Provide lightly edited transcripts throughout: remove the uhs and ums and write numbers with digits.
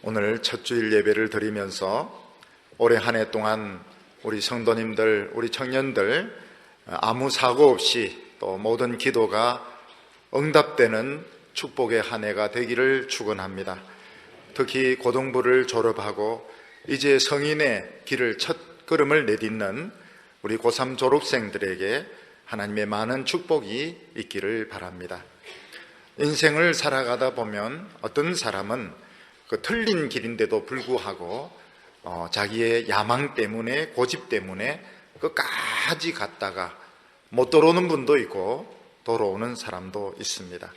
오늘 첫 주일 예배를 드리면서 올해 한 해 동안 우리 성도님들, 우리 청년들 아무 사고 없이 또 모든 기도가 응답되는 축복의 한 해가 되기를 축원합니다. 특히 고등부를 졸업하고 이제 성인의 길을 첫 걸음을 내딛는 우리 고3 졸업생들에게 하나님의 많은 축복이 있기를 바랍니다. 인생을 살아가다 보면 어떤 사람은 그 틀린 길인데도 불구하고 자기의 야망 때문에, 고집 때문에 끝까지 갔다가 못 돌아오는 분도 있고 돌아오는 사람도 있습니다.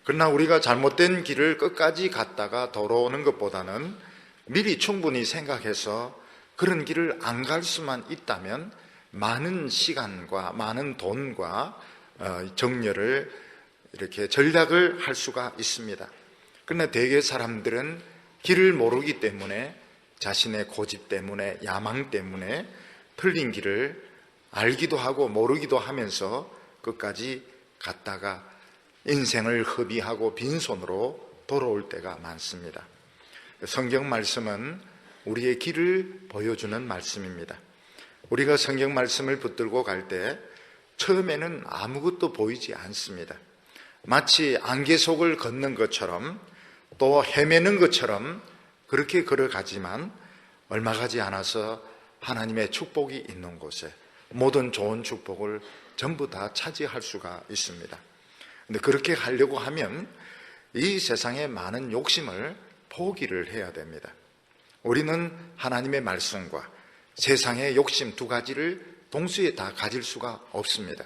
그러나 우리가 잘못된 길을 끝까지 갔다가 돌아오는 것보다는 미리 충분히 생각해서 그런 길을 안 갈 수만 있다면 많은 시간과 많은 돈과 정열을 이렇게 전략을 할 수가 있습니다. 그러나 대개 사람들은 길을 모르기 때문에 자신의 고집 때문에, 야망 때문에 틀린 길을 알기도 하고 모르기도 하면서 끝까지 갔다가 인생을 허비하고 빈손으로 돌아올 때가 많습니다. 성경 말씀은 우리의 길을 보여주는 말씀입니다. 우리가 성경 말씀을 붙들고 갈 때 처음에는 아무것도 보이지 않습니다. 마치 안개 속을 걷는 것처럼 또 헤매는 것처럼 그렇게 걸어가지만 얼마 가지 않아서 하나님의 축복이 있는 곳에 모든 좋은 축복을 전부 다 차지할 수가 있습니다. 근데 그렇게 하려고 하면 이 세상의 많은 욕심을 포기를 해야 됩니다. 우리는 하나님의 말씀과 세상의 욕심 두 가지를 동시에 다 가질 수가 없습니다.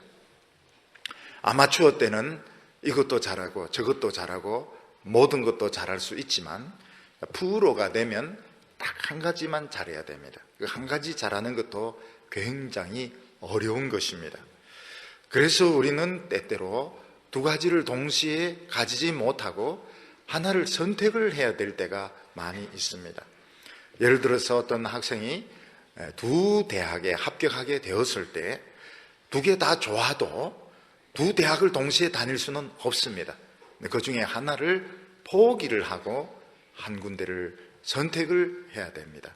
아마추어 때는 이것도 잘하고 저것도 잘하고 모든 것도 잘할 수 있지만 프로가 되면 딱 한 가지만 잘해야 됩니다. 그 한 가지 잘하는 것도 굉장히 어려운 것입니다. 그래서 우리는 때때로 두 가지를 동시에 가지지 못하고 하나를 선택을 해야 될 때가 많이 있습니다. 예를 들어서 어떤 학생이 두 대학에 합격하게 되었을 때 두 개 다 좋아도 두 대학을 동시에 다닐 수는 없습니다. 그 중에 하나를 포기를 하고 한 군데를 선택을 해야 됩니다.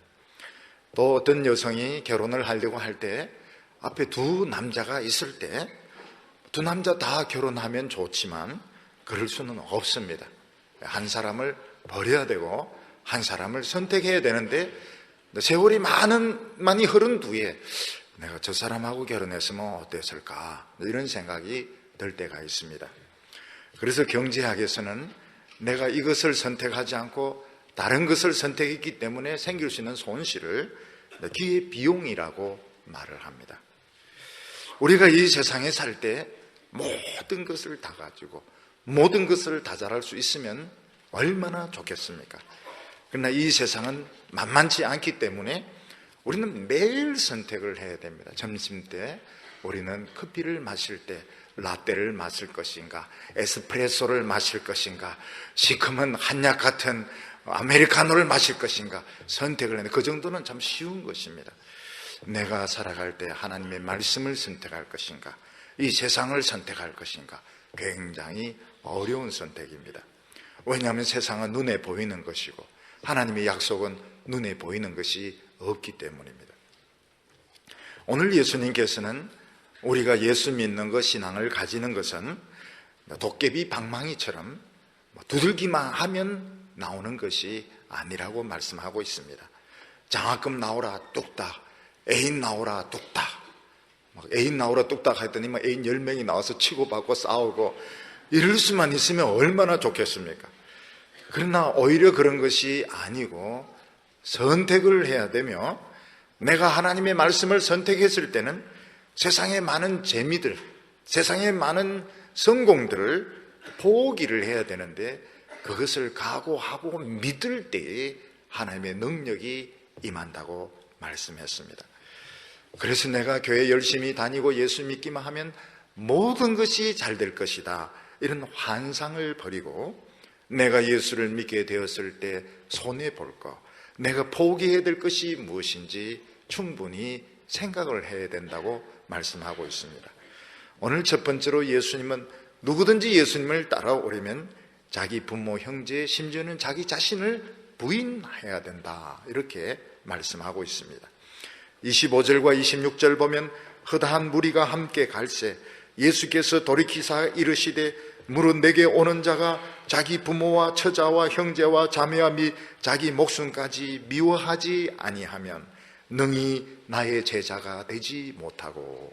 또 어떤 여성이 결혼을 하려고 할 때 앞에 두 남자가 있을 때 두 남자 다 결혼하면 좋지만 그럴 수는 없습니다. 한 사람을 버려야 되고 한 사람을 선택해야 되는데 세월이 많이 흐른 뒤에 내가 저 사람하고 결혼했으면 어땠을까 이런 생각이 들 때가 있습니다. 그래서 경제학에서는 내가 이것을 선택하지 않고 다른 것을 선택했기 때문에 생길 수 있는 손실을 기회 비용이라고 말을 합니다. 우리가 이 세상에 살 때 모든 것을 다 가지고 모든 것을 다 잘할 수 있으면 얼마나 좋겠습니까? 그러나 이 세상은 만만치 않기 때문에 우리는 매일 선택을 해야 됩니다. 점심 때 우리는 커피를 마실 때 라떼를 마실 것인가, 에스프레소를 마실 것인가, 시커먼 한약 같은 아메리카노를 마실 것인가 선택을 했는데 그 정도는 참 쉬운 것입니다. 내가 살아갈 때 하나님의 말씀을 선택할 것인가, 이 세상을 선택할 것인가 굉장히 어려운 선택입니다. 왜냐하면 세상은 눈에 보이는 것이고 하나님의 약속은 눈에 보이는 것이 없기 때문입니다. 오늘 예수님께서는 우리가 예수 믿는 것, 신앙을 가지는 것은 도깨비 방망이처럼 두들기만 하면 나오는 것이 아니라고 말씀하고 있습니다. 장학금 나오라 뚝딱, 애인 나오라 뚝딱, 애인 나오라 뚝딱 했더니 애인 10명이 나와서 치고받고 싸우고 이럴 수만 있으면 얼마나 좋겠습니까? 그러나 오히려 그런 것이 아니고 선택을 해야 되며 내가 하나님의 말씀을 선택했을 때는 세상의 많은 재미들, 세상의 많은 성공들을 포기를 해야 되는데 그것을 각오하고 믿을 때에 하나님의 능력이 임한다고 말씀했습니다. 그래서 내가 교회 열심히 다니고 예수 믿기만 하면 모든 것이 잘 될 것이다 이런 환상을 버리고 내가 예수를 믿게 되었을 때 손해볼 것, 내가 포기해야 될 것이 무엇인지 충분히 생각을 해야 된다고 말씀하고 있습니다. 오늘 첫 번째로 예수님은 누구든지 예수님을 따라오려면 자기 부모, 형제, 심지어는 자기 자신을 부인해야 된다, 이렇게 말씀하고 있습니다. 25절과 26절 보면 허다한 무리가 함께 갈새 예수께서 돌이키사 이르시되 무릇 내게 오는 자가 자기 부모와 처자와 형제와 자매와 및 자기 목숨까지 미워하지 아니하면 능히 나의 제자가 되지 못하고.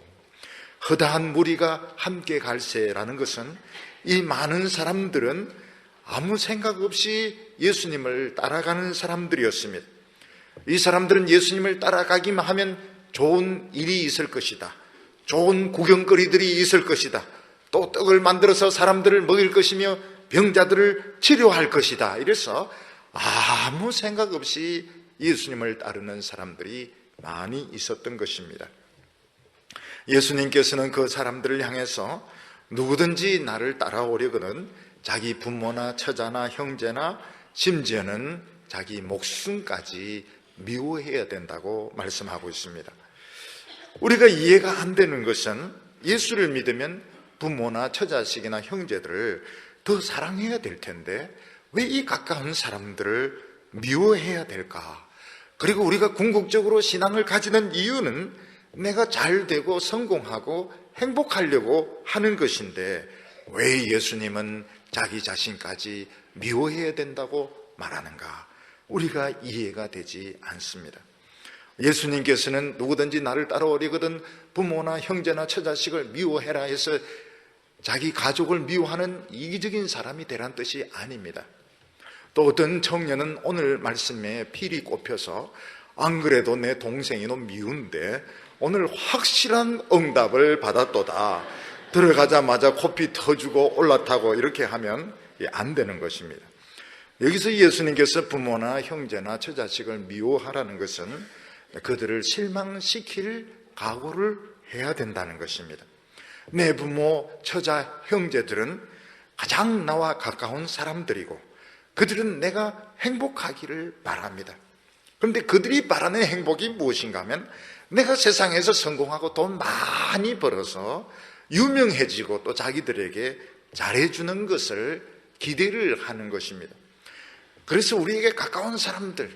허다한 무리가 함께 갈새라는 것은 이 많은 사람들은 아무 생각 없이 예수님을 따라가는 사람들이었습니다. 이 사람들은 예수님을 따라가기만 하면 좋은 일이 있을 것이다, 좋은 구경거리들이 있을 것이다, 또 떡을 만들어서 사람들을 먹일 것이며 병자들을 치료할 것이다, 이래서 아무 생각 없이 예수님을 따르는 사람들이 많이 있었던 것입니다. 예수님께서는 그 사람들을 향해서 누구든지 나를 따라오려거든 자기 부모나 처자나 형제나 심지어는 자기 목숨까지 미워해야 된다고 말씀하고 있습니다. 우리가 이해가 안 되는 것은 예수를 믿으면 부모나 처자식이나 형제들을 더 사랑해야 될 텐데 왜 이 가까운 사람들을 미워해야 될까? 그리고 우리가 궁극적으로 신앙을 가지는 이유는 내가 잘 되고 성공하고 행복하려고 하는 것인데 왜 예수님은 자기 자신까지 미워해야 된다고 말하는가? 우리가 이해가 되지 않습니다. 예수님께서는 누구든지 나를 따라오려거든 부모나 형제나 처자식을 미워해라 해서 자기 가족을 미워하는 이기적인 사람이 되란 뜻이 아닙니다. 또 어떤 청년은 오늘 말씀에 필이 꼽혀서 안 그래도 내 동생이 너무 미운데 오늘 확실한 응답을 받았도다, 들어가자마자 코피 터주고 올라타고 이렇게 하면 안 되는 것입니다. 여기서 예수님께서 부모나 형제나 처자식을 미워하라는 것은 그들을 실망시킬 각오를 해야 된다는 것입니다. 내 부모, 처자, 형제들은 가장 나와 가까운 사람들이고 그들은 내가 행복하기를 바랍니다. 그런데 그들이 바라는 행복이 무엇인가 하면 내가 세상에서 성공하고 돈 많이 벌어서 유명해지고 또 자기들에게 잘해주는 것을 기대를 하는 것입니다. 그래서 우리에게 가까운 사람들,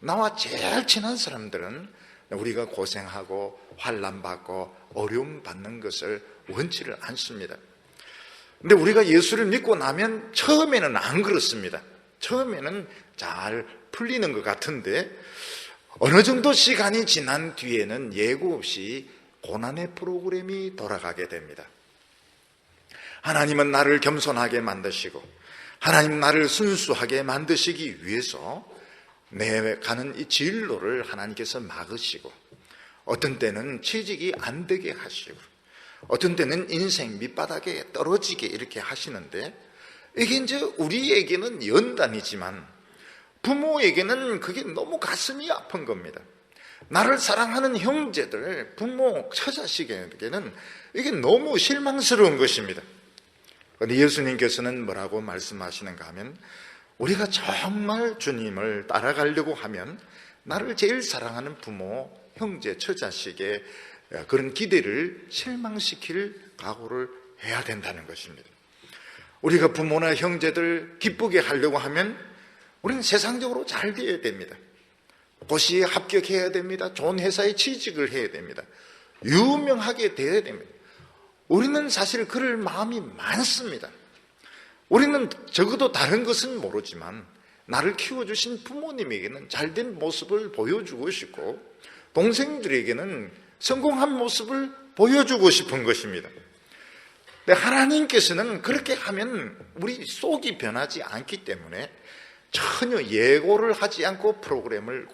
나와 제일 친한 사람들은 우리가 고생하고 환난받고 어려움 받는 것을 원치를 않습니다. 근데 우리가 예수를 믿고 나면 처음에는 안 그렇습니다. 처음에는 잘 풀리는 것 같은데 어느 정도 시간이 지난 뒤에는 예고 없이 고난의 프로그램이 돌아가게 됩니다. 하나님은 나를 겸손하게 만드시고 하나님 나를 순수하게 만드시기 위해서 내 가는 이 진로를 하나님께서 막으시고 어떤 때는 취직이 안 되게 하시고 어떤 때는 인생 밑바닥에 떨어지게 이렇게 하시는데 이게 이제 우리에게는 연단이지만 부모에게는 그게 너무 가슴이 아픈 겁니다. 나를 사랑하는 형제들, 부모, 처자식에게는 이게 너무 실망스러운 것입니다. 그런데 예수님께서는 뭐라고 말씀하시는가 하면 우리가 정말 주님을 따라가려고 하면 나를 제일 사랑하는 부모, 형제, 처자식의 그런 기대를 실망시킬 각오를 해야 된다는 것입니다. 우리가 부모나 형제들 기쁘게 하려고 하면 우리는 세상적으로 잘 되어야 됩니다. 고시에 합격해야 됩니다. 좋은 회사에 취직을 해야 됩니다. 유명하게 되어야 됩니다. 우리는 사실 그럴 마음이 많습니다. 우리는 적어도 다른 것은 모르지만 나를 키워주신 부모님에게는 잘된 모습을 보여주고 싶고 동생들에게는 성공한 모습을 보여주고 싶은 것입니다. 근데 하나님께서는 그렇게 하면 우리 속이 변하지 않기 때문에 전혀 예고를 하지 않고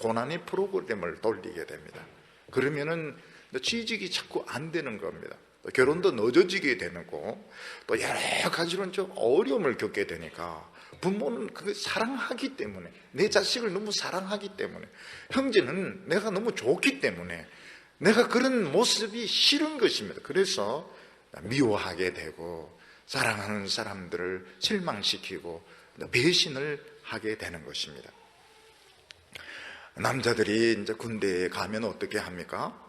고난의 프로그램을 돌리게 됩니다. 그러면은 취직이 자꾸 안 되는 겁니다. 또 결혼도 늦어지게 되는 거, 또 여러 가지로 좀 어려움을 겪게 되니까 부모는 그걸 사랑하기 때문에, 내 자식을 너무 사랑하기 때문에, 형제는 내가 너무 좋기 때문에 내가 그런 모습이 싫은 것입니다. 그래서 미워하게 되고 사랑하는 사람들을 실망시키고 배신을 하게 되는 것입니다. 남자들이 이제 군대에 가면 어떻게 합니까?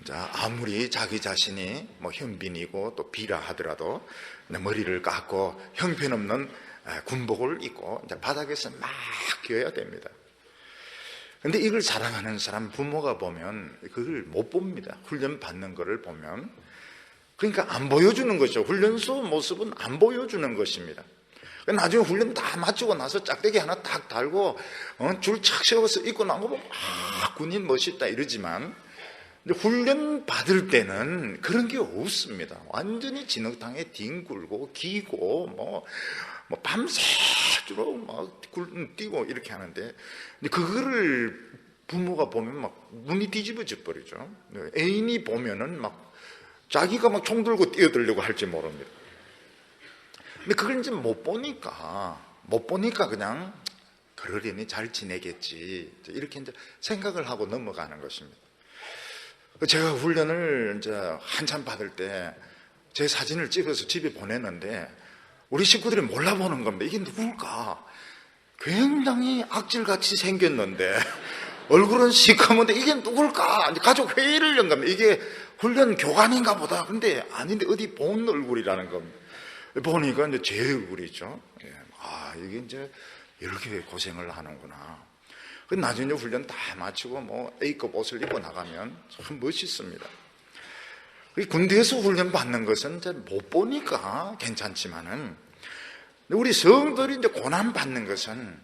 자, 아무리 자기 자신이 현빈이고 또 비라 하더라도 머리를 깎고 형편없는 군복을 입고 이제 바닥에서 막 뛰어야 됩니다. 근데 이걸 자랑하는 사람 부모가 보면 그걸 못 봅니다. 훈련 받는 거를 보면. 그러니까 안 보여주는 거죠. 훈련소 모습은 안 보여주는 것입니다. 나중에 훈련 다 마치고 나서 짝대기 하나 딱 달고 줄 착 세워서 입고 나온 거 보면 군인 멋있다 이러지만 훈련 받을 때는 그런 게 없습니다. 완전히 진흙탕에 뒹굴고 기고 뭐 밤새도록 막 뛰고 이렇게 하는데 그거를 부모가 보면 막 눈이 뒤집어져 버리죠. 애인이 보면은 막 자기가 막 총 들고 뛰어들려고 할지 모릅니다. 근데 그걸 이제 못 보니까 그냥 그러려니 잘 지내겠지 이렇게 이제 생각을 하고 넘어가는 것입니다. 제가 훈련을 이제 한참 받을 때 제 사진을 찍어서 집에 보냈는데 우리 식구들이 몰라보는 겁니다. 이게 누굴까? 굉장히 악질같이 생겼는데 얼굴은 시커먼데 이게 누굴까? 가족 회의를 연 겁니다. 이게 훈련 교관인가 보다. 근데 아닌데 어디 본 얼굴이라는 겁니다. 보니까 이제 제 얼굴이죠. 이게 이제 이렇게 고생을 하는구나. 나중에 훈련 다 마치고 뭐 A급 옷을 입고 나가면 참 멋있습니다. 군대에서 훈련 받는 것은 이제 못 보니까 괜찮지만은 우리 성들이 이제 고난 받는 것은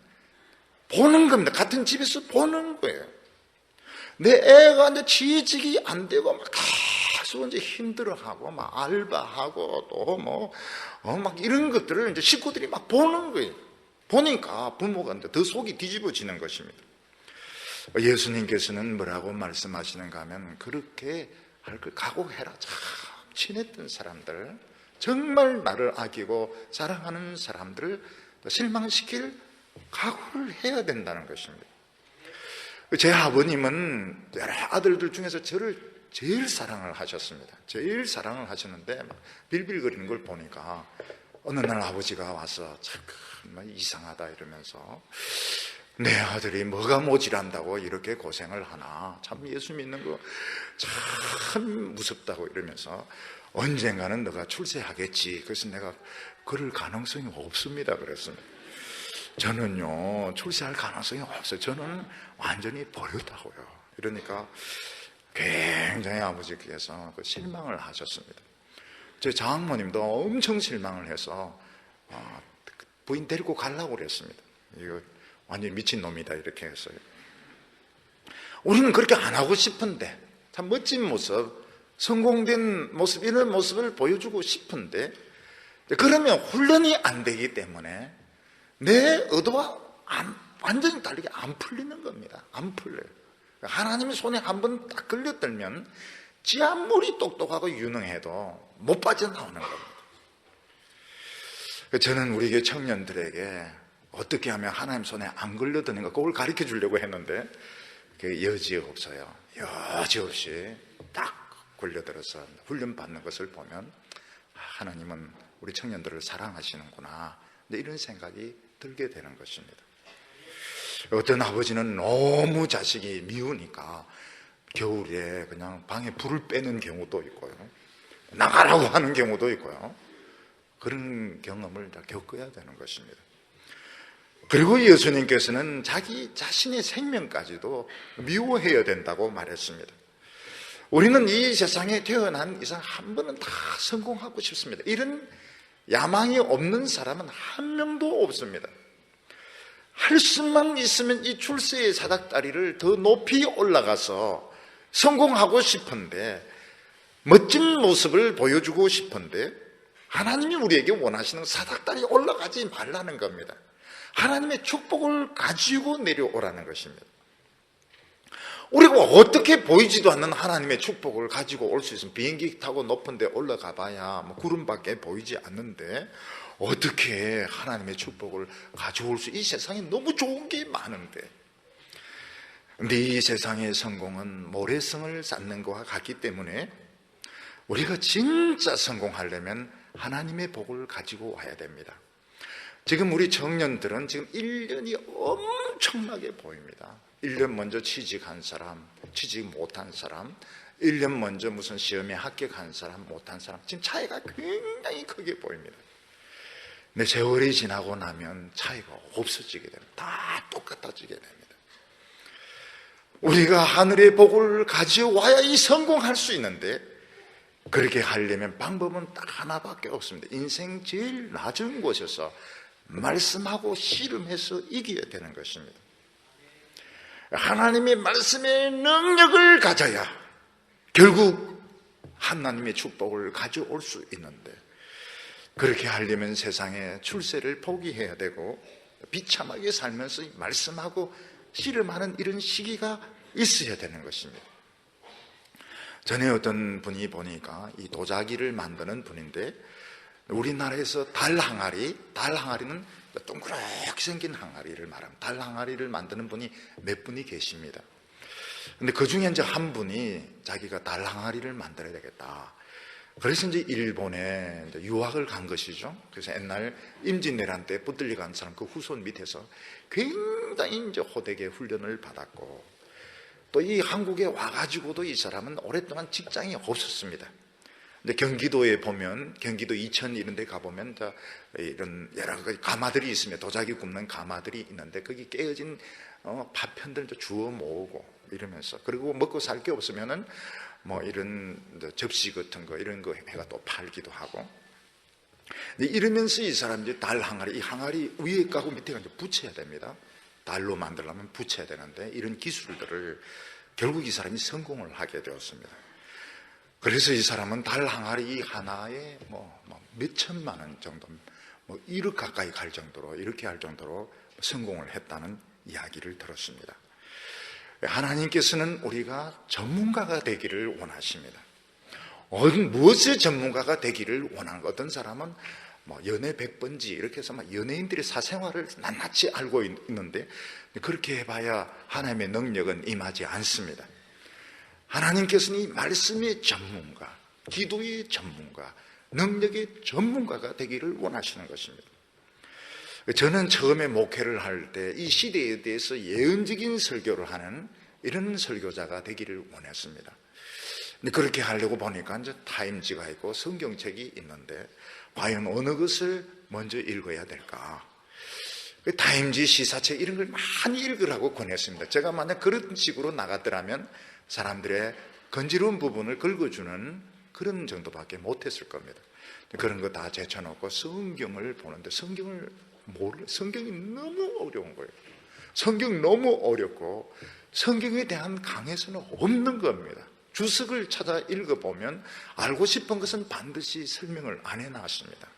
보는 겁니다. 같은 집에서 보는 거예요. 내 애가 이제 취직이 안 되고 막 계속 이제 힘들어하고 막 알바하고 또 막 이런 것들을 이제 식구들이 막 보는 거예요. 보니까 부모가 이제 더 속이 뒤집어지는 것입니다. 예수님께서는 뭐라고 말씀하시는가 하면 그렇게 할 걸 각오해라. 참 친했던 사람들, 정말 나를 아끼고 사랑하는 사람들을 실망시킬 각오를 해야 된다는 것입니다. 제 아버님은 여러 아들들 중에서 저를 제일 사랑을 하셨습니다. 제일 사랑을 하셨는데 막 빌빌거리는 걸 보니까 어느 날 아버지가 와서 참 이상하다 이러면서 내 아들이 뭐가 모질한다고 이렇게 고생을 하나, 참 예수 믿는 거 참 무섭다고 이러면서 언젠가는 너가 출세하겠지. 그래서 내가 그럴 가능성이 없습니다 그랬습니다. 저는요 출세할 가능성이 없어요. 저는 완전히 버렸다고요. 이러니까 굉장히 아버지께서 실망을 하셨습니다. 제 장모님도 엄청 실망을 해서 부인 데리고 가려고 그랬습니다. 이거 완전히 미친놈이다 이렇게 했어요. 우리는 그렇게 안 하고 싶은데 참 멋진 모습, 성공된 모습, 이런 모습을 보여주고 싶은데 그러면 훈련이 안 되기 때문에 내 의도와 완전히 다르게 안 풀리는 겁니다. 안 풀려요. 하나님의 손에 한번 딱 걸려들면 지 아무리 똑똑하고 유능해도 못 빠져나오는 겁니다. 저는 우리 교회 청년들에게 어떻게 하면 하나님 손에 안 걸려드는가 그걸 가르쳐 주려고 했는데 여지없어요. 여지없이 딱 걸려들어서 훈련 받는 것을 보면 하나님은 우리 청년들을 사랑하시는구나 이런 생각이 들게 되는 것입니다. 어떤 아버지는 너무 자식이 미우니까 겨울에 그냥 방에 불을 빼는 경우도 있고요, 나가라고 하는 경우도 있고요. 그런 경험을 다 겪어야 되는 것입니다. 그리고 예수님께서는 자기 자신의 생명까지도 미워해야 된다고 말했습니다. 우리는 이 세상에 태어난 이상 한 번은 다 성공하고 싶습니다. 이런 야망이 없는 사람은 한 명도 없습니다. 할 수만 있으면 이 출세의 사닥다리를 더 높이 올라가서 성공하고 싶은데, 멋진 모습을 보여주고 싶은데 하나님이 우리에게 원하시는 사닥다리 올라가지 말라는 겁니다. 하나님의 축복을 가지고 내려오라는 것입니다. 우리가 어떻게 보이지도 않는 하나님의 축복을 가지고 올 수 있으면 비행기 타고 높은 데 올라가 봐야 구름밖에 보이지 않는데 어떻게 하나님의 축복을 가져올 수, 이 세상에 너무 좋은 게 많은데. 근데 이 세상의 성공은 모래성을 쌓는 것과 같기 때문에 우리가 진짜 성공하려면 하나님의 복을 가지고 와야 됩니다. 지금 우리 청년들은 지금 1년이 엄청나게 보입니다. 1년 먼저 취직한 사람, 취직 못한 사람, 1년 먼저 무슨 시험에 합격한 사람, 못한 사람, 지금 차이가 굉장히 크게 보입니다. 근데 세월이 지나고 나면 차이가 없어지게 됩니다. 다 똑같아지게 됩니다. 우리가 하늘의 복을 가져와야 성공할 수 있는데, 그렇게 하려면 방법은 딱 하나밖에 없습니다. 인생 제일 낮은 곳에서 말씀하고 씨름해서 이겨야 되는 것입니다. 하나님의 말씀의 능력을 가져야 결국 하나님의 축복을 가져올 수 있는데, 그렇게 하려면 세상에 출세를 포기해야 되고 비참하게 살면서 말씀하고 씨름하는 이런 시기가 있어야 되는 것입니다. 전에 어떤 분이 보니까 이 도자기를 만드는 분인데, 우리나라에서 달 항아리는 동그랗게 생긴 항아리를 말합니다. 달 항아리를 만드는 분이 몇 분이 계십니다. 근데 그 중에 이제 한 분이 자기가 달 항아리를 만들어야 되겠다. 그래서 이제 일본에 이제 유학을 간 것이죠. 그래서 옛날 임진왜란 때 붙들려 간 사람 그 후손 밑에서 굉장히 이제 호되게 훈련을 받았고, 또 이 한국에 와가지고도 이 사람은 오랫동안 직장이 없었습니다. 근데 경기도에 보면, 경기도 이천 이런 데 가보면 이런 여러 가지 가마들이 있으면 도자기 굽는 가마들이 있는데, 거기 깨어진 파편들 주워 모으고 이러면서, 그리고 먹고 살 게 없으면은 뭐 이런 접시 같은 거 이런 거 해가 또 팔기도 하고. 근데 이러면서 이 사람들이 달 항아리, 이 항아리 위에 까고 밑에 이제 붙여야 됩니다. 달로 만들려면 붙여야 되는데, 이런 기술들을 결국 이 사람이 성공을 하게 되었습니다. 그래서 이 사람은 달 항아리 하나에 몇 천만 원 정도, 1억 가까이 갈 정도로, 이렇게 할 정도로 성공을 했다는 이야기를 들었습니다. 하나님께서는 우리가 전문가가 되기를 원하십니다. 무엇의 전문가가 되기를 원하는 것. 어떤 사람은 연애 100번지 이렇게 해서 연예인들의 사생활을 낱낱이 알고 있는데, 그렇게 해봐야 하나님의 능력은 임하지 않습니다. 하나님께서는 이 말씀의 전문가, 기도의 전문가, 능력의 전문가가 되기를 원하시는 것입니다. 저는 처음에 목회를 할 때 이 시대에 대해서 예언적인 설교를 하는 이런 설교자가 되기를 원했습니다. 근데 그렇게 하려고 보니까 이제 타임지가 있고 성경책이 있는데, 과연 어느 것을 먼저 읽어야 될까? 타임지, 시사책 이런 걸 많이 읽으라고 권했습니다. 제가 만약 그런 식으로 나갔더라면 사람들의 건지러운 부분을 긁어주는 그런 정도밖에 못했을 겁니다. 그런 거 다 제쳐놓고 성경을 보는데, 성경이 너무 어려운 거예요. 성경 너무 어렵고 성경에 대한 강해서는 없는 겁니다. 주석을 찾아 읽어보면 알고 싶은 것은 반드시 설명을 안 해놨습니다.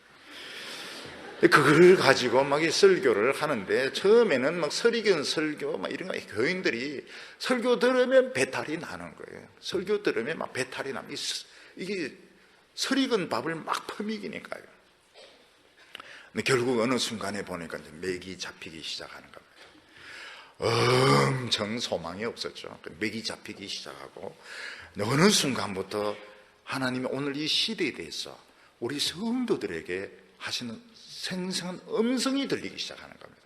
그걸 가지고 막 설교를 하는데, 처음에는 막 설의견 설교 이런 거, 교인들이 설교 들으면 배탈이 나는 거예요. 설교 들으면 막 배탈이 나면 이게 설익은 밥을 막 퍼미기니까요. 근데 결국 어느 순간에 보니까 이제 맥이 잡히기 시작하는 겁니다. 엄청 소망이 없었죠. 맥이 잡히기 시작하고, 어느 순간부터 하나님이 오늘 이 시대에 대해서 우리 성도들에게 하시는 생생한 음성이 들리기 시작하는 겁니다.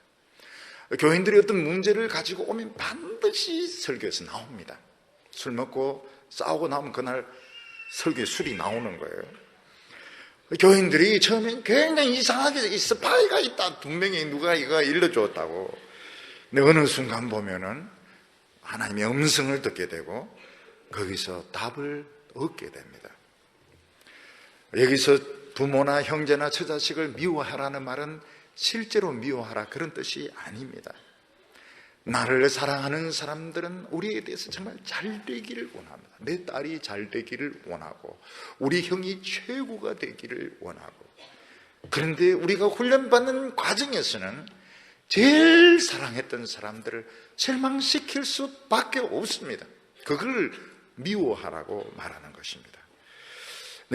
교인들이 어떤 문제를 가지고 오면 반드시 설교에서 나옵니다. 술 먹고 싸우고 나오면 그날 설교에 술이 나오는 거예요. 교인들이 처음엔 굉장히 이상하게 이 스파이가 있다, 분명히 누가 이거 일러줬다고. 근데 어느 순간 보면은 하나님의 음성을 듣게 되고 거기서 답을 얻게 됩니다. 여기서 부모나 형제나 처자식을 미워하라는 말은 실제로 미워하라 그런 뜻이 아닙니다. 나를 사랑하는 사람들은 우리에 대해서 정말 잘 되기를 원합니다. 내 딸이 잘 되기를 원하고 우리 형이 최고가 되기를 원하고, 그런데 우리가 훈련받는 과정에서는 제일 사랑했던 사람들을 실망시킬 수밖에 없습니다. 그걸 미워하라고 말하는 것입니다.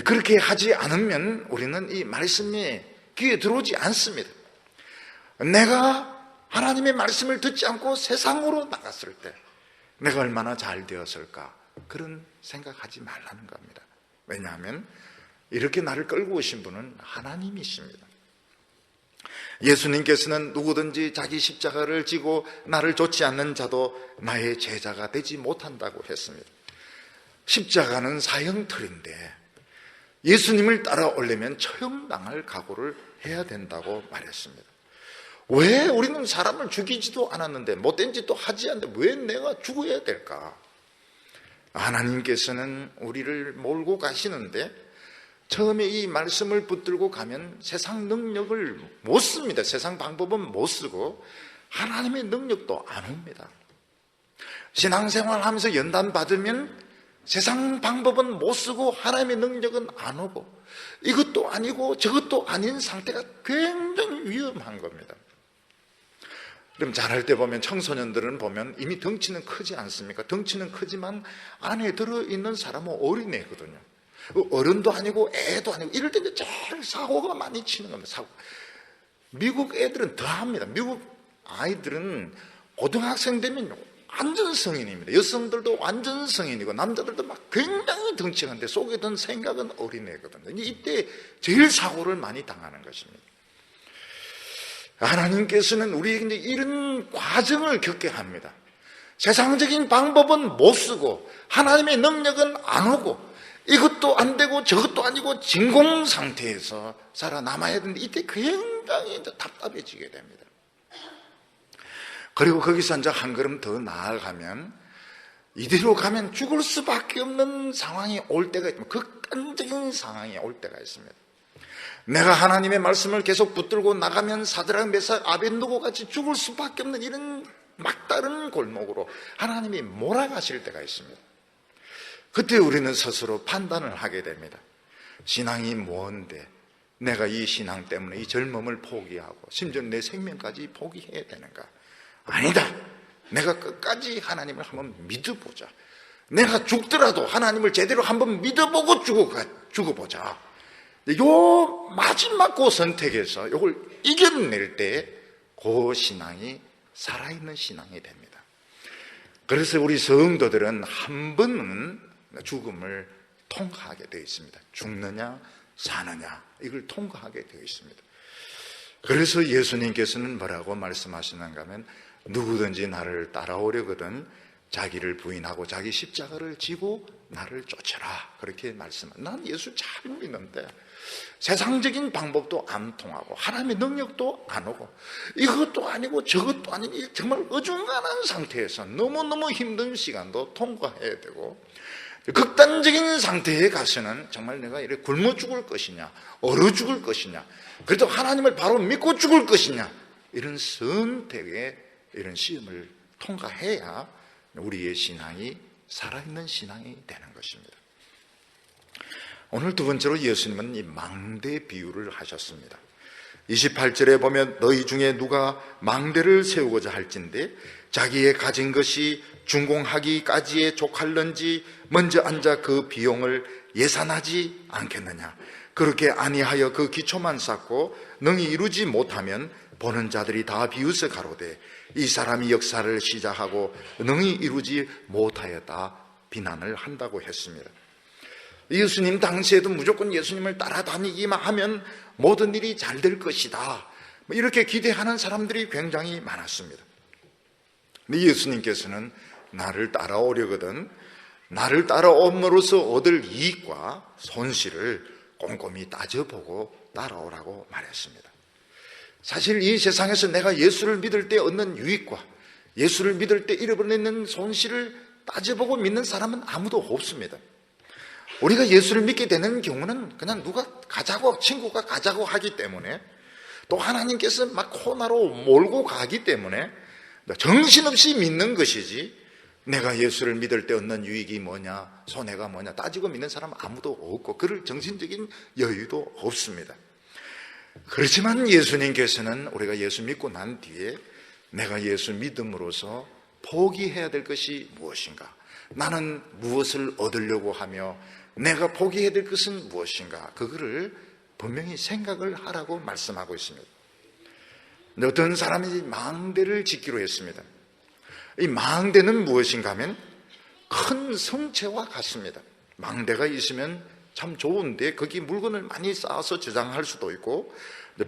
그렇게 하지 않으면 우리는 이 말씀이 귀에 들어오지 않습니다. 내가 하나님의 말씀을 듣지 않고 세상으로 나갔을 때 내가 얼마나 잘 되었을까, 그런 생각하지 말라는 겁니다. 왜냐하면 이렇게 나를 끌고 오신 분은 하나님이십니다. 예수님께서는 누구든지 자기 십자가를 지고 나를 좇지 않는 자도 나의 제자가 되지 못한다고 했습니다. 십자가는 사형틀인데 예수님을 따라오려면 처형당할 각오를 해야 된다고 말했습니다. 왜 우리는 사람을 죽이지도 않았는데 못된 짓도 하지 않는데 왜 내가 죽어야 될까? 하나님께서는 우리를 몰고 가시는데 처음에 이 말씀을 붙들고 가면 세상 능력을 못 씁니다. 세상 방법은 못 쓰고 하나님의 능력도 안 옵니다. 신앙생활 하면서 연단 받으면 세상 방법은 못 쓰고 하나님의 능력은 안 오고 이것도 아니고 저것도 아닌 상태가 굉장히 위험한 겁니다. 그럼 잘할 때 보면 청소년들은 보면 이미 덩치는 크지 않습니까? 덩치는 크지만 안에 들어있는 사람은 어린애거든요. 어른도 아니고 애도 아니고 이럴 때 제일 사고가 많이 치는 겁니다. 사고. 미국 애들은 더 합니다. 미국 아이들은 고등학생 되면 완전 성인입니다. 여성들도 완전 성인이고 남자들도 막 굉장히 덩치가 큰데 속에 든 생각은 어린애거든요. 이때 제일 사고를 많이 당하는 것입니다. 하나님께서는 우리에게 이런 과정을 겪게 합니다. 세상적인 방법은 못 쓰고 하나님의 능력은 안 오고 이것도 안 되고 저것도 아니고 진공 상태에서 살아남아야 되는데 이때 굉장히 답답해지게 됩니다. 그리고 거기서 이제 한 걸음 더 나아가면 이대로 가면 죽을 수밖에 없는 상황이 올 때가 있습니다. 극단적인 상황이 올 때가 있습니다. 내가 하나님의 말씀을 계속 붙들고 나가면 사드락 메삭 아벳느고 같이 죽을 수밖에 없는 이런 막다른 골목으로 하나님이 몰아가실 때가 있습니다. 그때 우리는 스스로 판단을 하게 됩니다. 신앙이 뭔데 내가 이 신앙 때문에 이 젊음을 포기하고 심지어 내 생명까지 포기해야 되는가? 아니다. 내가 끝까지 하나님을 한번 믿어보자. 내가 죽더라도 하나님을 제대로 한번 믿어보고 죽어보자. 요 마지막 그 선택에서 이걸 이겨낼 때 그 신앙이 살아있는 신앙이 됩니다. 그래서 우리 성도들은 한 번은 죽음을 통과하게 되어 있습니다. 죽느냐 사느냐 이걸 통과하게 되어 있습니다. 그래서 예수님께서는 뭐라고 말씀하시는가 하면 누구든지 나를 따라오려거든 자기를 부인하고 자기 십자가를 지고 나를 쫓아라 그렇게 말씀합니다. 난 예수 잘 믿는데 세상적인 방법도 안 통하고 하나님의 능력도 안 오고 이것도 아니고 저것도 아니고 정말 어중간한 상태에서 너무너무 힘든 시간도 통과해야 되고 극단적인 상태에 가서는 정말 내가 이렇게 굶어 죽을 것이냐 얼어 죽을 것이냐 그래도 하나님을 바로 믿고 죽을 것이냐 이런 선택의 이런 시험을 통과해야 우리의 신앙이 살아있는 신앙이 되는 것입니다. 오늘 두 번째로 예수님은 이 망대 비유를 하셨습니다. 28절에 보면 너희 중에 누가 망대를 세우고자 할진대 자기의 가진 것이 준공하기까지에 족할런지 먼저 앉아 그 비용을 예산하지 않겠느냐. 그렇게 아니하여 그 기초만 쌓고 능히 이루지 못하면 보는 자들이 다 비웃어 가로되 이 사람이 역사를 시작하고 능히 이루지 못하였다 비난을 한다고 했습니다. 예수님 당시에도 무조건 예수님을 따라다니기만 하면 모든 일이 잘 될 것이다 이렇게 기대하는 사람들이 굉장히 많았습니다. 근데 예수님께서는 나를 따라오려거든 나를 따라옴으로써 얻을 이익과 손실을 꼼꼼히 따져보고 따라오라고 말했습니다. 사실 이 세상에서 내가 예수를 믿을 때 얻는 유익과 예수를 믿을 때 잃어버리는 손실을 따져보고 믿는 사람은 아무도 없습니다. 우리가 예수를 믿게 되는 경우는 그냥 누가 가자고 친구가 가자고 하기 때문에 또 하나님께서 막 코너로 몰고 가기 때문에 정신없이 믿는 것이지 내가 예수를 믿을 때 얻는 유익이 뭐냐 손해가 뭐냐 따지고 믿는 사람은 아무도 없고 그럴 정신적인 여유도 없습니다. 그렇지만 예수님께서는 우리가 예수 믿고 난 뒤에 내가 예수 믿음으로써 포기해야 될 것이 무엇인가 나는 무엇을 얻으려고 하며 내가 포기해야 될 것은 무엇인가 그거를 분명히 생각을 하라고 말씀하고 있습니다. 어떤 사람이 망대를 짓기로 했습니다. 이 망대는 무엇인가 하면 큰 성체와 같습니다. 망대가 있으면 참 좋은데 거기 물건을 많이 쌓아서 저장할 수도 있고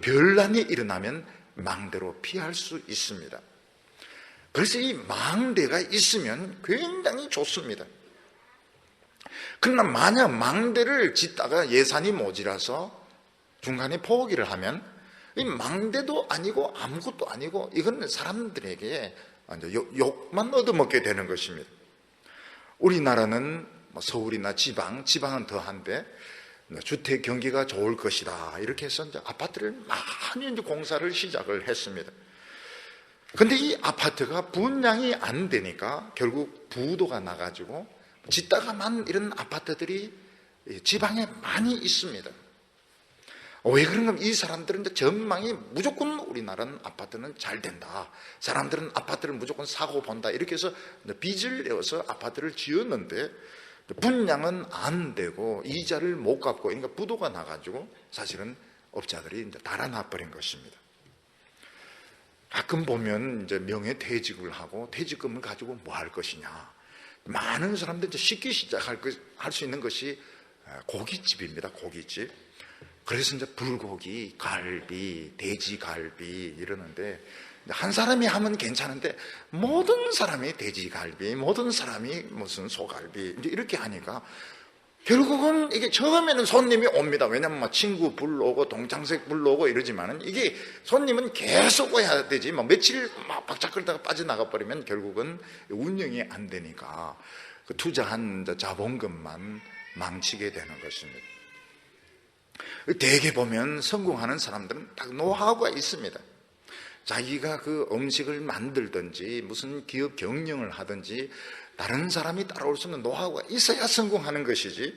별난이 일어나면 망대로 피할 수 있습니다. 그래서 이 망대가 있으면 굉장히 좋습니다. 그러나 만약 망대를 짓다가 예산이 모자라서 중간에 포기를 하면 이 망대도 아니고 아무것도 아니고 이거는 사람들에게 욕만 얻어먹게 되는 것입니다. 우리나라는 서울이나 지방은 더한데 주택 경기가 좋을 것이다 이렇게 해서 이제 아파트를 많이 이제 공사를 시작을 했습니다. 근데 이 아파트가 분양이 안 되니까 결국 부도가 나가지고 짓다가만 이런 아파트들이 지방에 많이 있습니다. 왜 그런가? 이 사람들은 이제 전망이 무조건 우리나라는 아파트는 잘 된다. 사람들은 아파트를 무조건 사고 본다. 이렇게 해서 빚을 내어서 아파트를 지었는데 분양은 안 되고 이자를 못 갚고 그러니까 부도가 나가지고 사실은 업자들이 이제 달아나 버린 것입니다. 가끔 보면 이제 명예퇴직을 하고 퇴직금을 가지고 뭐 할 것이냐. 많은 사람들이 쉽게 시작할 수 있는 것이 고깃집입니다. 고깃집. 그래서 이제 불고기, 갈비, 돼지갈비 이러는데 한 사람이 하면 괜찮은데 모든 사람이 돼지갈비, 모든 사람이 무슨 소갈비 이제 이렇게 하니까 결국은 이게 처음에는 손님이 옵니다. 왜냐면 막 친구 불러오고 동창색 불러오고 이러지만은 이게 손님은 계속 와야 되지. 막 며칠 막 박차끌다가 빠져나가 버리면 결국은 운영이 안 되니까 그 투자한 자본금만 망치게 되는 것입니다. 대개 보면 성공하는 사람들은 딱 노하우가 있습니다. 자기가 그 음식을 만들든지 무슨 기업 경영을 하든지 다른 사람이 따라올 수 있는 노하우가 있어야 성공하는 것이지.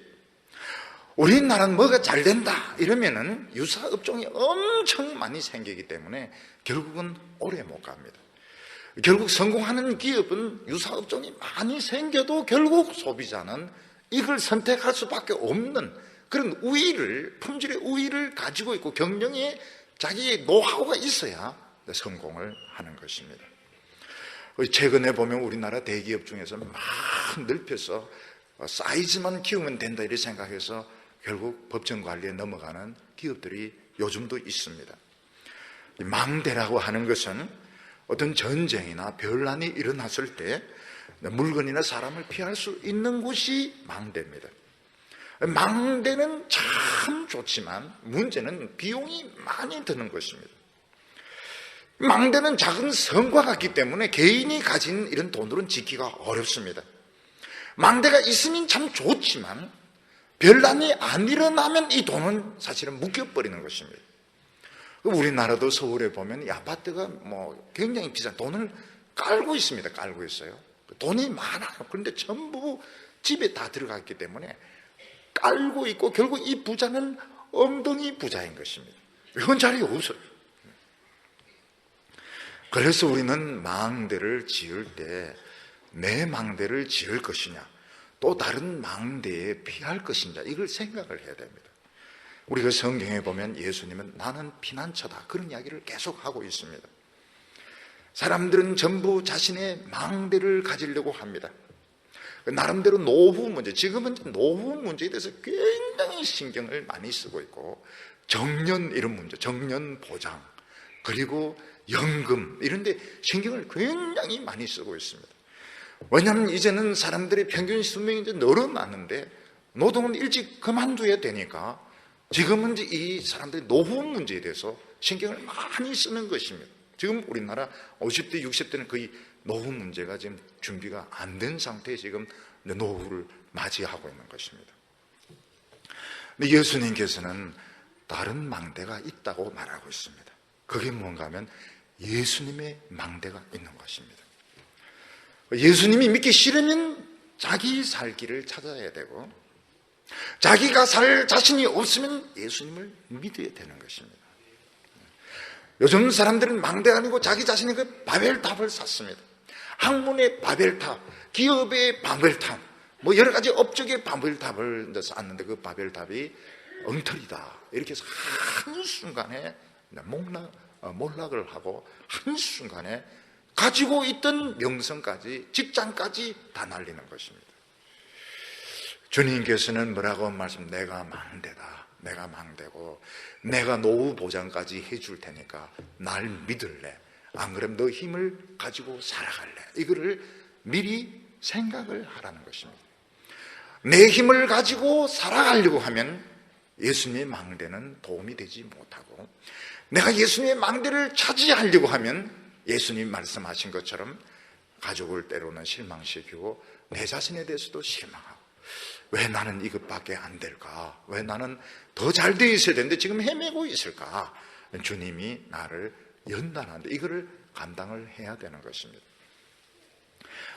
우리나라는 뭐가 잘 된다 이러면은 유사 업종이 엄청 많이 생기기 때문에 결국은 오래 못 갑니다. 결국 성공하는 기업은 유사 업종이 많이 생겨도 결국 소비자는 이걸 선택할 수밖에 없는 그런 우위를, 품질의 우위를 가지고 있고 경영에 자기의 노하우가 있어야 성공을 하는 것입니다. 최근에 보면 우리나라 대기업 중에서 막 넓혀서 사이즈만 키우면 된다 이렇게 생각해서 결국 법정 관리에 넘어가는 기업들이 요즘도 있습니다. 망대라고 하는 것은 어떤 전쟁이나 변란이 일어났을 때 물건이나 사람을 피할 수 있는 곳이 망대입니다. 망대는 참 좋지만 문제는 비용이 많이 드는 것입니다. 망대는 작은 성과 같기 때문에 개인이 가진 이런 돈으로는 지키기가 어렵습니다. 망대가 있으면 참 좋지만 별난이 안 일어나면 이 돈은 사실은 묶여버리는 것입니다. 우리나라도 서울에 보면 이 아파트가 뭐 굉장히 비싼 돈을 깔고 있습니다. 깔고 있어요. 돈이 많아요. 그런데 전부 집에 다 들어갔기 때문에 깔고 있고 결국 이 부자는 엉덩이 부자인 것입니다. 이건 자리 없어요. 그래서 우리는 망대를 지을 때 내 망대를 지을 것이냐 또 다른 망대에 피할 것이냐 이걸 생각을 해야 됩니다. 우리가 성경에 보면 예수님은 나는 피난처다 그런 이야기를 계속 하고 있습니다. 사람들은 전부 자신의 망대를 가지려고 합니다. 나름대로 노후 문제, 지금은 노후 문제에 대해서 굉장히 신경을 많이 쓰고 있고 정년 이런 문제, 정년 보장 그리고 연금 이런 데 신경을 굉장히 많이 쓰고 있습니다. 왜냐하면 이제는 사람들의 평균 수명이 이제 늘어나는데 노동은 일찍 그만둬야 되니까 지금은 이제 이 사람들의 노후 문제에 대해서 신경을 많이 쓰는 것입니다. 지금 우리나라 50대, 60대는 거의 노후 문제가 지금 준비가 안 된 상태에 지금 노후를 맞이하고 있는 것입니다. 근데 예수님께서는 다른 망대가 있다고 말하고 있습니다. 그게 뭔가 하면 예수님의 망대가 있는 것입니다. 예수님이 믿기 싫으면 자기 살 길을 찾아야 되고 자기가 살 자신이 없으면 예수님을 믿어야 되는 것입니다. 요즘 사람들은 망대가 아니고 자기 자신의 그 바벨탑을 쌓습니다. 학문의 바벨탑, 기업의 바벨탑, 뭐 여러 가지 업적의 바벨탑을 쌓았는데 그 바벨탑이 엉터리다. 이렇게 해서 한순간에 몰락을 하고 한순간에 가지고 있던 명성까지 직장까지 다 날리는 것입니다. 주님께서는 뭐라고 말씀? 내가 망대다. 내가 망대고 내가 노후 보장까지 해줄 테니까 날 믿을래. 안 그러면 너 힘을 가지고 살아갈래. 이거를 미리 생각을 하라는 것입니다. 내 힘을 가지고 살아가려고 하면 예수님의 망대는 도움이 되지 못하고 내가 예수님의 망대를 차지하려고 하면 예수님 말씀하신 것처럼 가족을 때로는 실망시키고 내 자신에 대해서도 실망하고, 왜 나는 이것밖에 안 될까? 왜 나는 더 잘 되어 있어야 되는데 지금 헤매고 있을까? 주님이 나를 연단하는데 이거를 감당을 해야 되는 것입니다.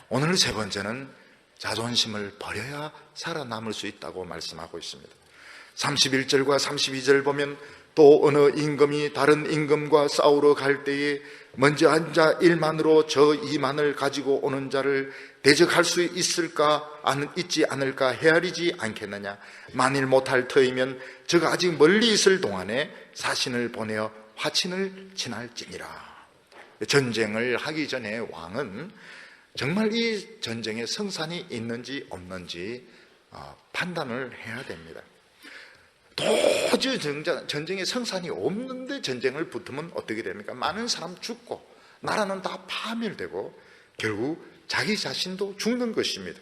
오늘 세 번째는 자존심을 버려야 살아남을 수 있다고 말씀하고 있습니다. 31절과 32절 보면 또 어느 임금이 다른 임금과 싸우러 갈 때에 먼저 앉아 일만으로 저 이만을 가지고 오는 자를 대적할 수 있을까 있지 않을까 헤아리지 않겠느냐. 만일 못할 터이면 저가 아직 멀리 있을 동안에 사신을 보내어 화친을 친할지니라. 전쟁을 하기 전에 왕은 정말 이 전쟁에 성산이 있는지 없는지 판단을 해야 됩니다. 도저히 전쟁에 성산이 없는데 전쟁을 붙으면 어떻게 됩니까? 많은 사람 죽고 나라는 다 파멸되고 결국 자기 자신도 죽는 것입니다.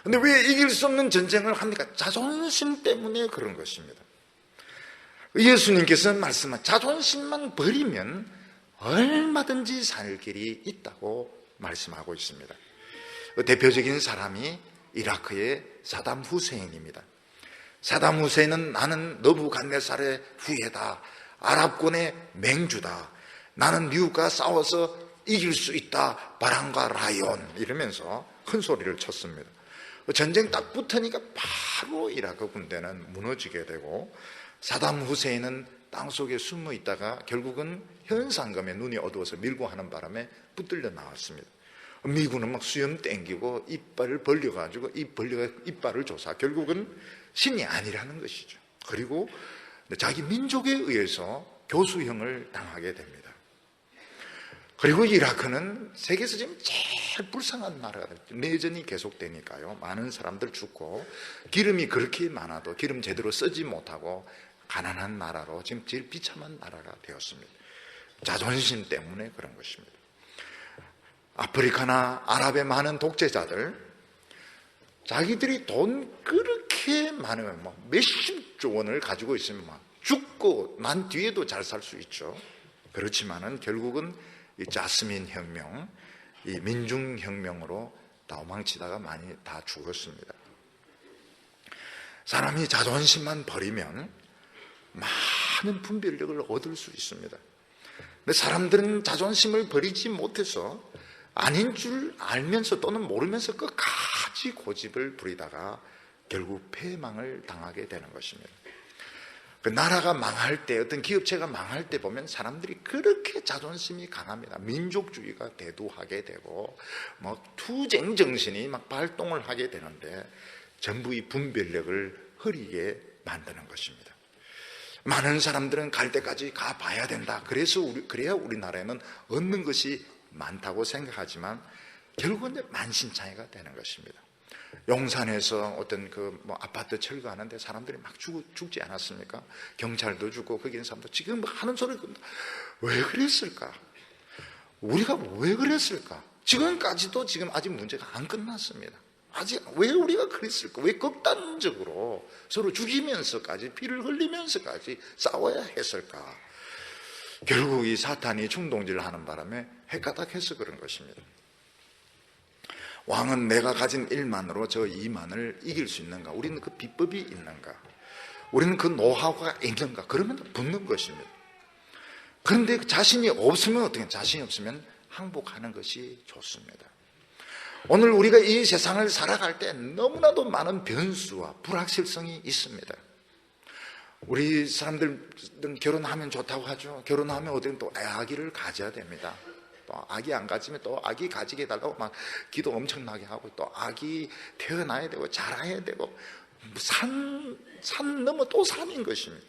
그런데 왜 이길 수 없는 전쟁을 합니까? 자존심 때문에 그런 것입니다. 예수님께서는 말씀한 자존심만 버리면 얼마든지 살 길이 있다고 말씀하고 있습니다. 대표적인 사람이 이라크의 사담 후세인입니다. 사담 후세인은 나는 너부갓네살의 후예다, 아랍군의 맹주다, 나는 미국과 싸워서 이길 수 있다, 바람과 라이온 이러면서 큰 소리를 쳤습니다. 전쟁 딱 붙으니까 바로 이라크 군대는 무너지게 되고 사담 후세인은 땅속에 숨어 있다가 결국은 현상금에 눈이 어두워서 밀고 하는 바람에 붙들려 나왔습니다. 미군은 막 수염 땡기고 이빨을 벌려가지고 이빨을 조사, 결국은 신이 아니라는 것이죠. 그리고 자기 민족에 의해서 교수형을 당하게 됩니다. 그리고 이라크는 세계에서 지금 제일 불쌍한 나라가 됐죠. 내전이 계속되니까요. 많은 사람들 죽고 기름이 그렇게 많아도 기름 제대로 쓰지 못하고 가난한 나라로 지금 제일 비참한 나라가 되었습니다. 자존심 때문에 그런 것입니다. 아프리카나 아랍의 많은 독재자들, 자기들이 돈 그렇게 많으면 몇십조 원을 가지고 있으면 죽고 난 뒤에도 잘 살 수 있죠. 그렇지만은 결국은 이 자스민 혁명, 이 민중혁명으로 도망치다가 많이 다 죽었습니다. 사람이 자존심만 버리면 많은 분별력을 얻을 수 있습니다. 근데 사람들은 자존심을 버리지 못해서 아닌 줄 알면서 또는 모르면서 끝까지 고집을 부리다가 결국 패망을 당하게 되는 것입니다. 그 나라가 망할 때, 어떤 기업체가 망할 때 보면 사람들이 그렇게 자존심이 강합니다. 민족주의가 대두하게 되고 투쟁 정신이 막 발동을 하게 되는데 전부 이 분별력을 흐리게 만드는 것입니다. 많은 사람들은 갈 때까지 가봐야 된다. 그래야 우리나라에는 얻는 것이 많다고 생각하지만 결국은 만신창이가 되는 것입니다. 용산에서 어떤 아파트 철거하는데 사람들이 막 죽지 않았습니까? 경찰도 죽고 거기 있는 사람도 지금 하는 소리 왜 그랬을까? 우리가 왜 그랬을까? 지금까지도 지금 아직 문제가 안 끝났습니다. 아직 왜 우리가 그랬을까? 왜 극단적으로 서로 죽이면서까지 피를 흘리면서까지 싸워야 했을까? 결국 이 사탄이 충동질을 하는 바람에 헷가닥해서 그런 것입니다. 왕은 내가 가진 1만으로 저 2만을 이길 수 있는가? 우리는 그 비법이 있는가? 우리는 그 노하우가 있는가? 그러면 붙는 것입니다. 그런데 자신이 없으면 어떻게? 자신이 없으면 항복하는 것이 좋습니다. 오늘 우리가 이 세상을 살아갈 때 너무나도 많은 변수와 불확실성이 있습니다. 우리 사람들은 결혼하면 좋다고 하죠. 결혼하면 어디는 또 아기를 가져야 됩니다. 또 아기 안 가지면 또 아기 가지게 해달라고 막 기도 엄청나게 하고 또 아기 태어나야 되고 자라야 되고 산 넘어 또 산인 것입니다.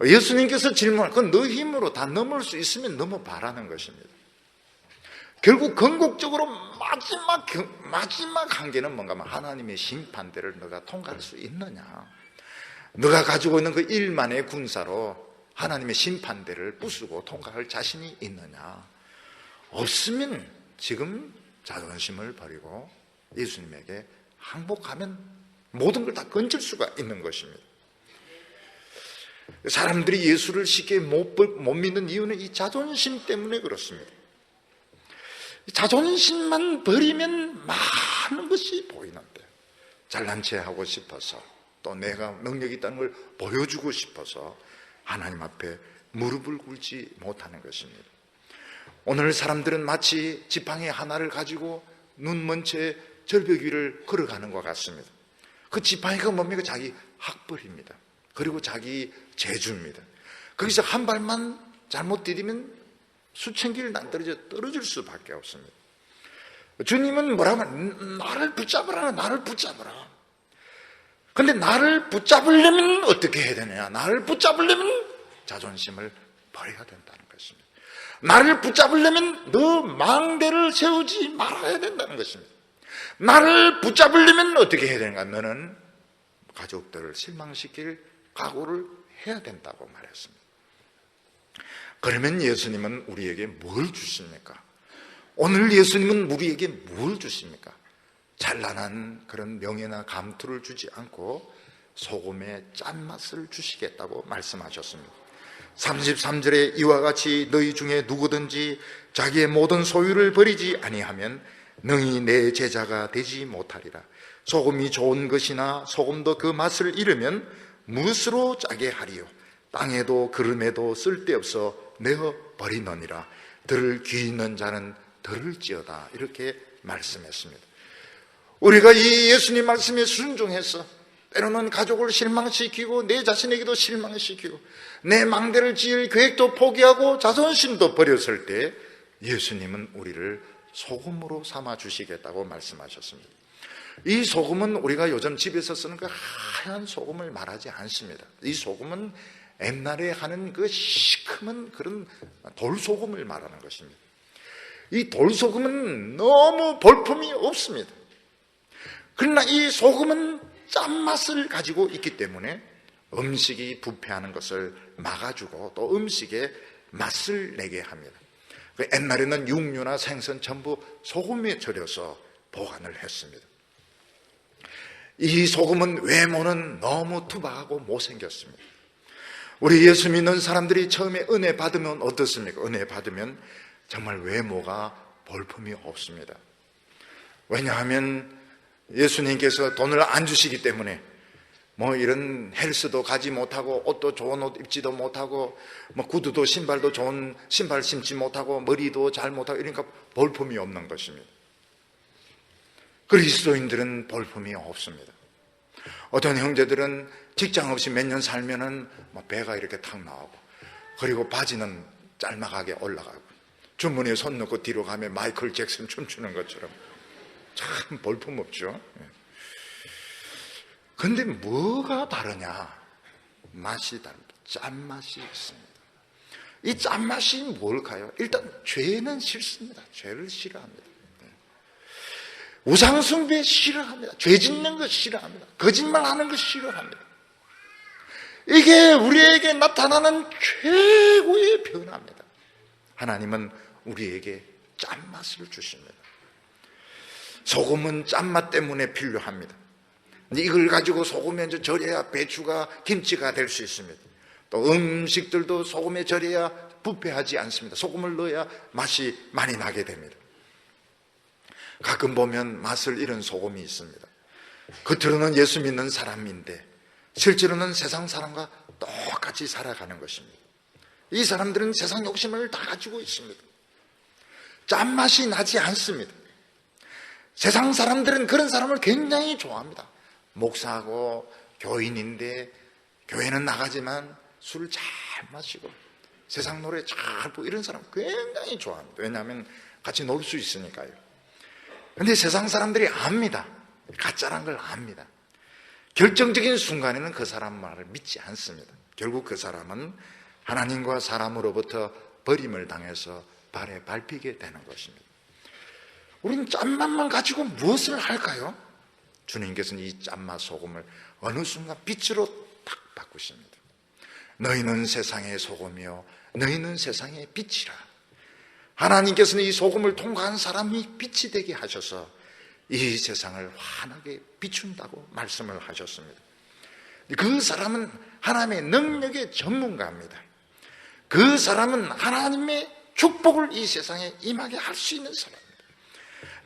예수님께서 질문할 건 너 힘으로 다 넘을 수 있으면 넘어봐라는 것입니다. 결국 궁극적으로 마지막 한계는 뭔가 하나님의 심판대를 너가 통과할 수 있느냐. 너가 가지고 있는 그 1만의 군사로 하나님의 심판대를 부수고 통과할 자신이 있느냐. 없으면 지금 자존심을 버리고 예수님에게 항복하면 모든 걸 다 건질 수가 있는 것입니다. 사람들이 예수를 쉽게 못 믿는 이유는 이 자존심 때문에 그렇습니다. 자존심만 버리면 많은 것이 보이는데, 잘난 체 하고 싶어서, 또 내가 능력이 있다는 걸 보여주고 싶어서 하나님 앞에 무릎을 꿇지 못하는 것입니다. 오늘 사람들은 마치 지팡이 하나를 가지고 눈 먼 채 절벽 위를 걸어가는 것 같습니다. 그 지팡이가 뭡니까? 자기 학벌입니다. 그리고 자기 재주입니다. 거기서 한 발만 잘못 디디면 수천 길 낭떠러져 떨어질 수밖에 없습니다. 주님은 뭐라고 하면 나를 붙잡으라, 나를 붙잡으라. 근데 나를 붙잡으려면 어떻게 해야 되느냐? 나를 붙잡으려면 자존심을 버려야 된다는 것입니다. 나를 붙잡으려면 너 망대를 세우지 말아야 된다는 것입니다. 나를 붙잡으려면 어떻게 해야 되는가? 너는 가족들을 실망시킬 각오를 해야 된다고 말했습니다. 그러면 예수님은 우리에게 뭘 주십니까? 오늘 예수님은 우리에게 뭘 주십니까? 찬란한 그런 명예나 감투를 주지 않고 소금의 짠맛을 주시겠다고 말씀하셨습니다. 33절에 이와 같이 너희 중에 누구든지 자기의 모든 소유를 버리지 아니하면 능히 내 제자가 되지 못하리라. 소금이 좋은 것이나 소금도 그 맛을 잃으면 무엇으로 짜게 하리요? 땅에도 그름에도 쓸데없어 내어 버리느니라. 들을 귀 있는 자는 들을지어다. 이렇게 말씀했습니다. 우리가 이 예수님 말씀에 순종해서 때로는 가족을 실망시키고 내 자신에게도 실망시키고 내 망대를 지을 계획도 포기하고 자존심도 버렸을 때 예수님은 우리를 소금으로 삼아 주시겠다고 말씀하셨습니다. 이 소금은 우리가 요즘 집에서 쓰는 그 하얀 소금을 말하지 않습니다. 이 소금은 옛날에 하는 그 시커먼 그런 돌소금을 말하는 것입니다. 이 돌소금은 너무 볼품이 없습니다. 그러나 이 소금은 짠맛을 가지고 있기 때문에 음식이 부패하는 것을 막아주고 또 음식에 맛을 내게 합니다. 옛날에는 육류나 생선 전부 소금에 절여서 보관을 했습니다. 이 소금은 외모는 너무 투박하고 못생겼습니다. 우리 예수 믿는 사람들이 처음에 은혜 받으면 어떻습니까? 은혜 받으면 정말 외모가 볼품이 없습니다. 왜냐하면 예수님께서 돈을 안 주시기 때문에 뭐 이런 헬스도 가지 못하고 옷도 좋은 옷 입지도 못하고 뭐 구두도 신발도 좋은 신발 신지 못하고 머리도 잘 못하고 이러니까 볼품이 없는 것입니다. 그리스도인들은 볼품이 없습니다. 어떤 형제들은 직장 없이 몇 년 살면은 뭐 배가 이렇게 탁 나오고 그리고 바지는 짤막하게 올라가고 주머니에 손 넣고 뒤로 가면 마이클 잭슨 춤추는 것처럼 참 볼품 없죠. 그런데 뭐가 다르냐? 맛이 다릅니다. 짠맛이 있습니다. 이 짠맛이 뭘까요? 일단 죄는 싫습니다. 죄를 싫어합니다. 우상숭배 싫어합니다. 죄 짓는 것 싫어합니다. 거짓말하는 것 싫어합니다. 이게 우리에게 나타나는 최고의 변화입니다. 하나님은 우리에게 짠맛을 주십니다. 소금은 짠맛 때문에 필요합니다. 이걸 가지고 소금에 절여야 배추가 김치가 될 수 있습니다. 또 음식들도 소금에 절여야 부패하지 않습니다. 소금을 넣어야 맛이 많이 나게 됩니다. 가끔 보면 맛을 잃은 소금이 있습니다. 겉으로는 예수 믿는 사람인데 실제로는 세상 사람과 똑같이 살아가는 것입니다. 이 사람들은 세상 욕심을 다 가지고 있습니다. 짠맛이 나지 않습니다. 세상 사람들은 그런 사람을 굉장히 좋아합니다. 목사하고 교인인데 교회는 나가지만 술을 잘 마시고 세상 노래 잘 부르고 이런 사람 굉장히 좋아합니다. 왜냐하면 같이 놀 수 있으니까요. 그런데 세상 사람들이 압니다. 가짜란 걸 압니다. 결정적인 순간에는 그 사람 말을 믿지 않습니다. 결국 그 사람은 하나님과 사람으로부터 버림을 당해서 발에 밟히게 되는 것입니다. 우리는 짠맛만 가지고 무엇을 할까요? 주님께서는 이 짠맛 소금을 어느 순간 빛으로 딱 바꾸십니다. 너희는 세상의 소금이요 너희는 세상의 빛이라. 하나님께서는 이 소금을 통과한 사람이 빛이 되게 하셔서 이 세상을 환하게 비춘다고 말씀을 하셨습니다. 그 사람은 하나님의 능력의 전문가입니다. 그 사람은 하나님의 축복을 이 세상에 임하게 할 수 있는 사람입니다.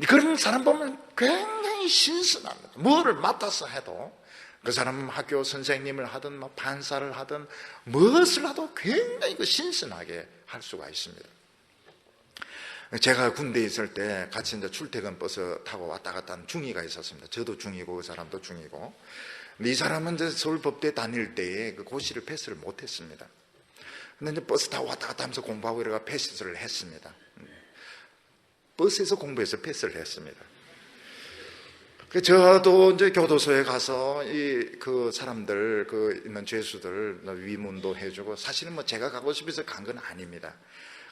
그런 사람 보면 굉장히 신선합니다. 뭐를 맡아서 해도 그 사람은 학교 선생님을 하든 판사를 하든 무엇을 하도 굉장히 신선하게 할 수가 있습니다. 제가 군대에 있을 때 같이 이제 출퇴근 버스 타고 왔다 갔다 하는 중위가 있었습니다. 저도 중위고 그 사람도 중위고. 근데 이 사람은 이제 서울법대 다닐 때에 그 고시를 패스를 못했습니다. 근데 이제 버스 타고 왔다 갔다 하면서 공부하고 이래가 패스를 했습니다. 버스에서 공부해서 패스를 했습니다. 저도 이제 교도소에 가서 그 사람들, 있는 죄수들 위문도 해주고, 사실은 제가 가고 싶어서 간 건 아닙니다.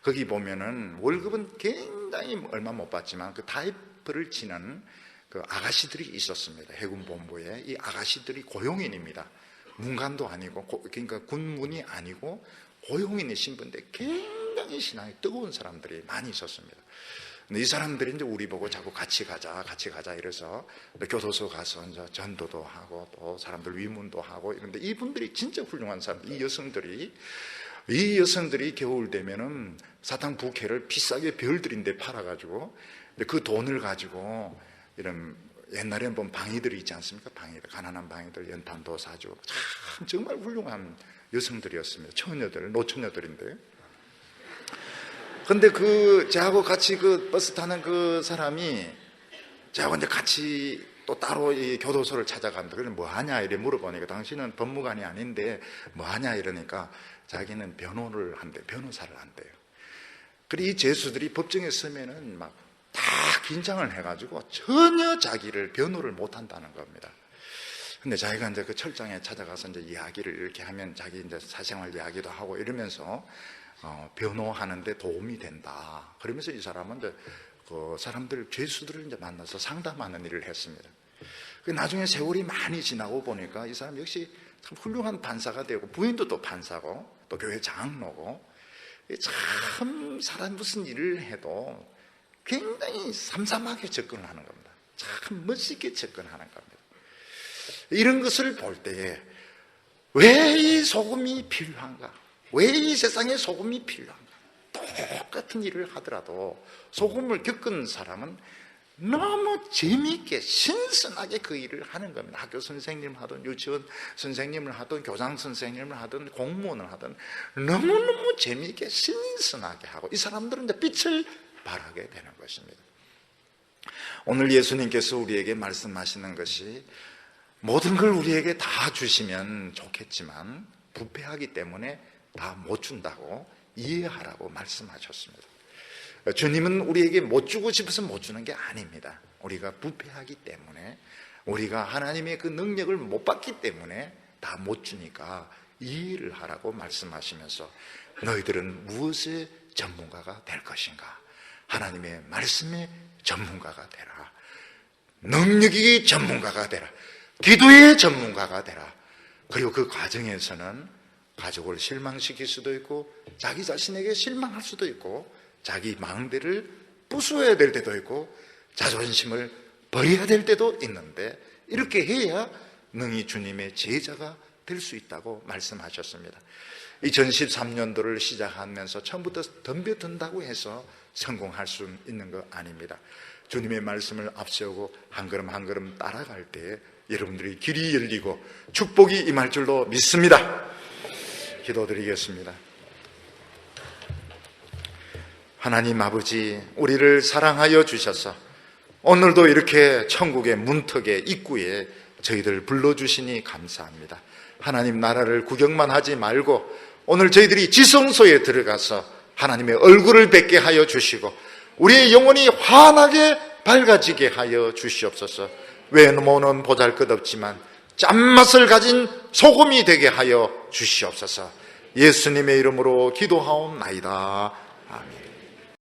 거기 보면은 월급은 굉장히 얼마 못 받지만 그 타이프를 치는 그 아가씨들이 있었습니다. 해군본부에. 이 아가씨들이 고용인입니다. 문관도 아니고, 그러니까 군문이 아니고 고용인의 신분인데 굉장히 신앙이 뜨거운 사람들이 많이 있었습니다. 근데 이 사람들이 이제 우리 보고 자꾸 같이 가자 이래서 교도소 가서 이제 전도도 하고 또 사람들 위문도 하고 이런데 이분들이 진짜 훌륭한 사람들, 이 여성들이 겨울 되면은 사탕 부케를 비싸게 별들인데 팔아가지고 그 돈을 가지고 이런 옛날에는 보면 방이들이 있지 않습니까? 방이들, 가난한 방이들 연탄도 사주고 참 정말 훌륭한 여성들이었습니다. 처녀들, 노처녀들인데. 근데 저하고 같이 버스 타는 그 사람이 저하고 이제 같이 또 따로 이 교도소를 찾아간다. 그래서 뭐 하냐 이래 물어보니까 당신은 법무관이 아닌데 뭐 하냐 이러니까 자기는 변호사를 한대요. 그리고 이 죄수들이 법정에 서면은 막 다 긴장을 해가지고 전혀 자기를 변호를 못 한다는 겁니다. 근데 자기가 이제 그 철장에 찾아가서 이제 이야기를 이렇게 하면 자기 이제 사생활 이야기도 하고 이러면서 변호하는데 도움이 된다. 그러면서 이 사람은 이제 그 사람들, 죄수들을 이제 만나서 상담하는 일을 했습니다. 나중에 세월이 많이 지나고 보니까 이 사람 역시 참 훌륭한 판사가 되고 부인도 또 판사고 또 교회 장로고 참 사람 무슨 일을 해도 굉장히 삼삼하게 접근을 하는 겁니다. 참 멋있게 접근하는 겁니다. 이런 것을 볼 때에 왜 이 소금이 필요한가? 왜 이 세상에 소금이 필요한가? 똑같은 일을 하더라도 소금을 겪은 사람은 너무 재미있게 신선하게 그 일을 하는 겁니다. 학교 선생님 하든 유치원 선생님을 하든 교장 선생님을 하든 공무원을 하든 너무너무 재미있게 신선하게 하고 이 사람들은 이제 빛을 발하게 되는 것입니다. 오늘 예수님께서 우리에게 말씀하시는 것이 모든 걸 우리에게 다 주시면 좋겠지만 부패하기 때문에 다 못 준다고 이해하라고 말씀하셨습니다. 주님은 우리에게 못 주고 싶어서 못 주는 게 아닙니다. 우리가 부패하기 때문에, 우리가 하나님의 그 능력을 못 받기 때문에 다 못 주니까 이해를 하라고 말씀하시면서 너희들은 무엇의 전문가가 될 것인가? 하나님의 말씀의 전문가가 되라. 능력의 전문가가 되라. 기도의 전문가가 되라. 그리고 그 과정에서는 가족을 실망시킬 수도 있고 자기 자신에게 실망할 수도 있고 자기 마음대를 부수어야 될 때도 있고 자존심을 버려야 될 때도 있는데 이렇게 해야 능히 주님의 제자가 될 수 있다고 말씀하셨습니다. 2013년도를 시작하면서 처음부터 덤벼든다고 해서 성공할 수 있는 거 아닙니다. 주님의 말씀을 앞세우고 한 걸음 한 걸음 따라갈 때 여러분들이 길이 열리고 축복이 임할 줄로 믿습니다. 기도드리겠습니다. 하나님 아버지, 우리를 사랑하여 주셔서 오늘도 이렇게 천국의 문턱에 입구에 저희들 불러주시니 감사합니다. 하나님 나라를 구경만 하지 말고 오늘 저희들이 지성소에 들어가서 하나님의 얼굴을 뵙게 하여 주시고 우리의 영혼이 환하게 밝아지게 하여 주시옵소서. 외모는 보잘것없지만 짠맛을 가진 소금이 되게 하여 주시옵소서. 예수님의 이름으로 기도하옵나이다. 아멘.